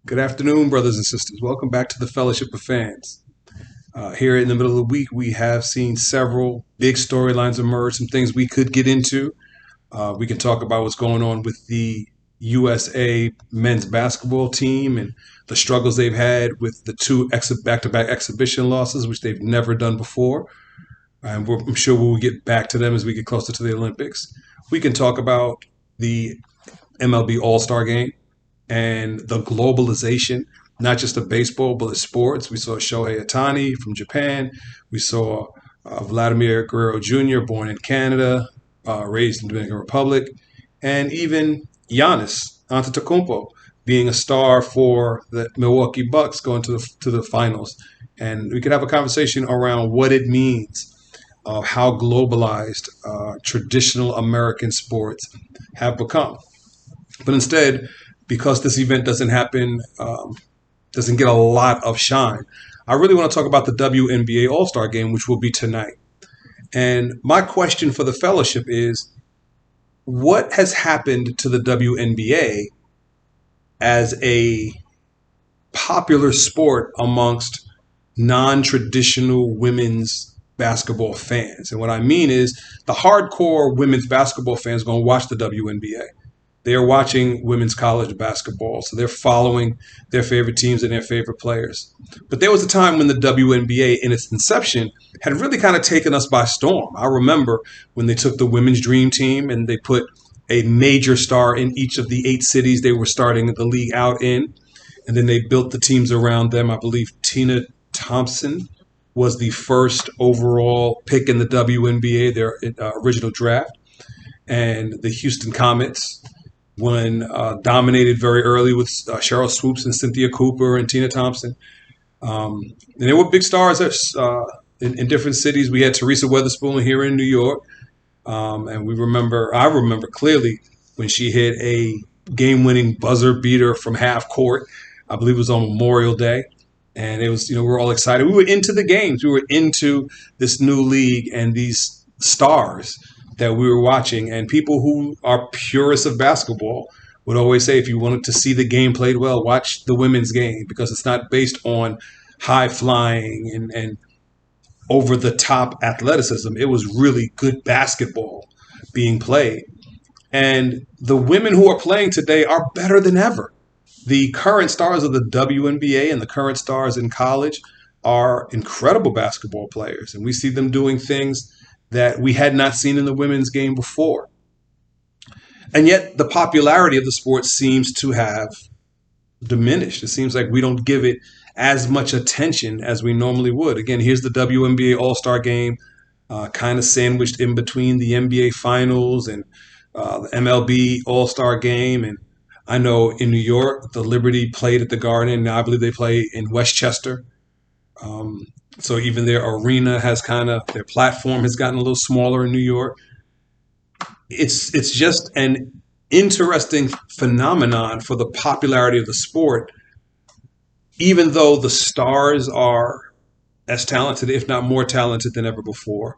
Good afternoon, brothers and sisters. Welcome back to the Fellowship of Fans. Here in the middle of the week, we have seen several big storylines emerge, some things we could get into. We can talk about what's going on with the USA men's basketball team and the struggles they've had with the two back-to-back exhibition losses, which they've never done before. And I'm sure we'll get back to them as we get closer to the Olympics. We can talk about the MLB All-Star Game and the globalization, not just of baseball, but of sports. We saw Shohei Ohtani from Japan. We saw Vladimir Guerrero Jr., born in Canada, raised in the Dominican Republic, and even Giannis Antetokounmpo being a star for the Milwaukee Bucks going to the finals. And we could have a conversation around what it means of how globalized traditional American sports have become. But instead, because this event doesn't get a lot of shine, I really want to talk about the WNBA All-Star Game, which will be tonight. And my question for the fellowship is, what has happened to the WNBA as a popular sport amongst non-traditional women's basketball fans? And what I mean is the hardcore women's basketball fans are going to watch the WNBA. They are watching women's college basketball, so they're following their favorite teams and their favorite players. But there was a time when the WNBA, in its inception, had really kind of taken us by storm. I remember when they took the women's dream team and they put a major star in each of the 8 cities they were starting the league out in, and then they built the teams around them. I believe Tina Thompson was the first overall pick in the WNBA, their original draft, and the Houston Comets dominated very early with Cheryl Swoops and Cynthia Cooper and Tina Thompson. And there were big stars in different cities. We had Teresa Weatherspoon here in New York. And I remember clearly when she hit a game-winning buzzer beater from half court. I believe it was on Memorial Day. And it was, we were all excited. We were into the games. We were into this new league and these stars that we were watching. And people who are purists of basketball would always say, if you wanted to see the game played well, watch the women's game, because it's not based on high flying and over the top athleticism. It was really good basketball being played. And the women who are playing today are better than ever. The current stars of the WNBA and the current stars in college are incredible basketball players. And we see them doing things that we had not seen in the women's game before. And yet the popularity of the sport seems to have diminished. It seems like we don't give it as much attention as we normally would. Again, here's the WNBA All-Star Game, kind of sandwiched in between the NBA Finals and the MLB All-Star Game. And I know in New York, the Liberty played at the Garden. Now I believe they play in Westchester. So even their arena their platform has gotten a little smaller in New York. It's just an interesting phenomenon for the popularity of the sport, even though the stars are as talented, if not more talented than ever before.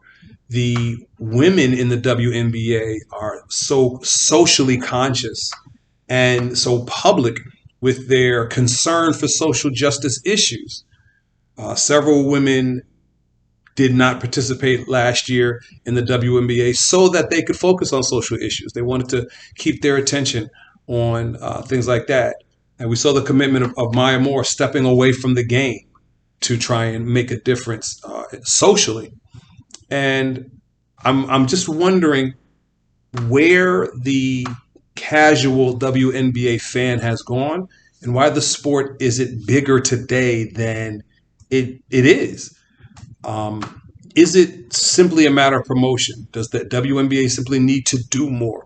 The women in the WNBA are so socially conscious and so public with their concern for social justice issues. Several women did not participate last year in the WNBA so that they could focus on social issues. They wanted to keep their attention on things like that. And we saw the commitment of Maya Moore stepping away from the game to try and make a difference socially. And I'm just wondering where the casual WNBA fan has gone and why the sport isn't bigger today than it is. Is it simply a matter of promotion? Does the WNBA simply need to do more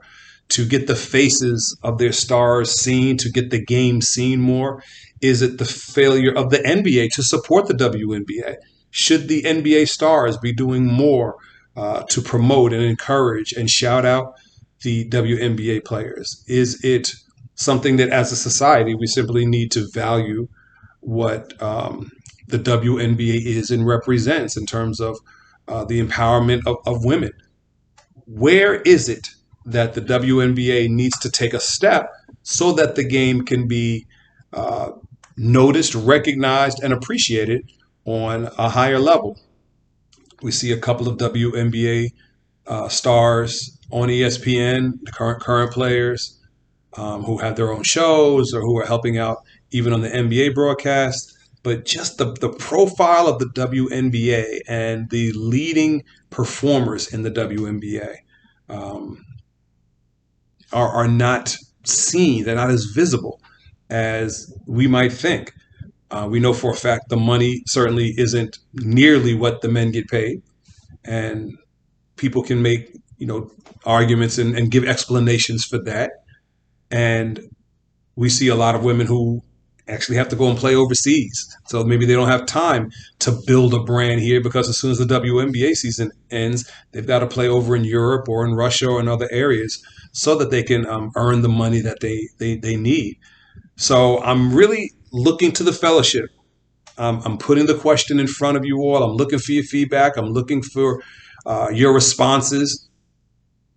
to get the faces of their stars seen, to get the game seen more? Is it the failure of the NBA to support the WNBA? Should the NBA stars be doing more to promote and encourage and shout out the WNBA players? Is it something that as a society we simply need to value what the WNBA is and represents in terms of the empowerment of women? Where is it that the WNBA needs to take a step so that the game can be noticed, recognized, and appreciated on a higher level. We see a couple of WNBA stars on ESPN, current players who have their own shows or who are helping out even on the NBA broadcast. But just the profile of the WNBA and the leading performers in the WNBA are not seen. They're not as visible as we might think. We know for a fact the money certainly isn't nearly what the men get paid, and people can make arguments and give explanations for that. And we see a lot of women who actually have to go and play overseas. So maybe they don't have time to build a brand here because as soon as the WNBA season ends, they've got to play over in Europe or in Russia or in other areas so that they can earn the money that they need. So I'm really looking to the fellowship. I'm putting the question in front of you all. I'm looking for your feedback. I'm looking for your responses.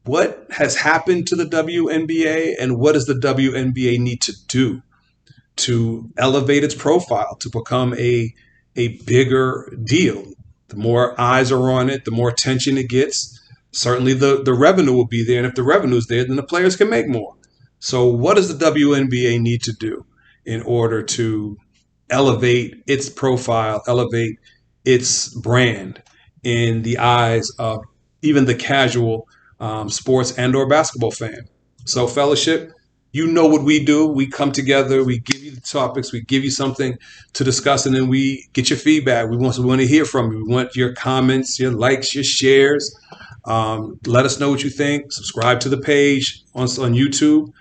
What has happened to the WNBA and what does the WNBA need to do to elevate its profile, to become a bigger deal? The more eyes are on it, the more attention it gets. Certainly the revenue will be there. And if the revenue is there, then the players can make more. So what does the WNBA need to do in order to elevate its profile, elevate its brand in the eyes of even the casual sports and or basketball fan? So fellowship, you know what we do. We come together, we give you the topics, we give you something to discuss, and then we get your feedback. We want to hear from you. We want your comments, your likes, your shares. Let us know what you think. Subscribe to the page on YouTube.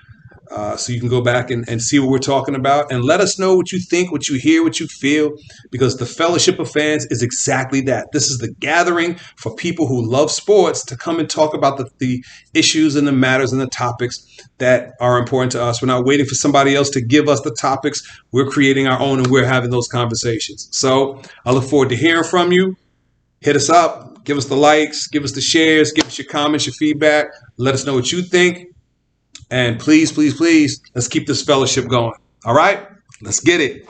So you can go back and see what we're talking about and let us know what you think, what you hear, what you feel, because the Fellowship of Fans is exactly that. This is the gathering for people who love sports to come and talk about the issues and the matters and the topics that are important to us. We're not waiting for somebody else to give us the topics. We're creating our own and we're having those conversations. So I look forward to hearing from you. Hit us up. Give us the likes. Give us the shares. Give us your comments, your feedback. Let us know what you think. And please, please, please, let's keep this fellowship going. All right? Let's get it.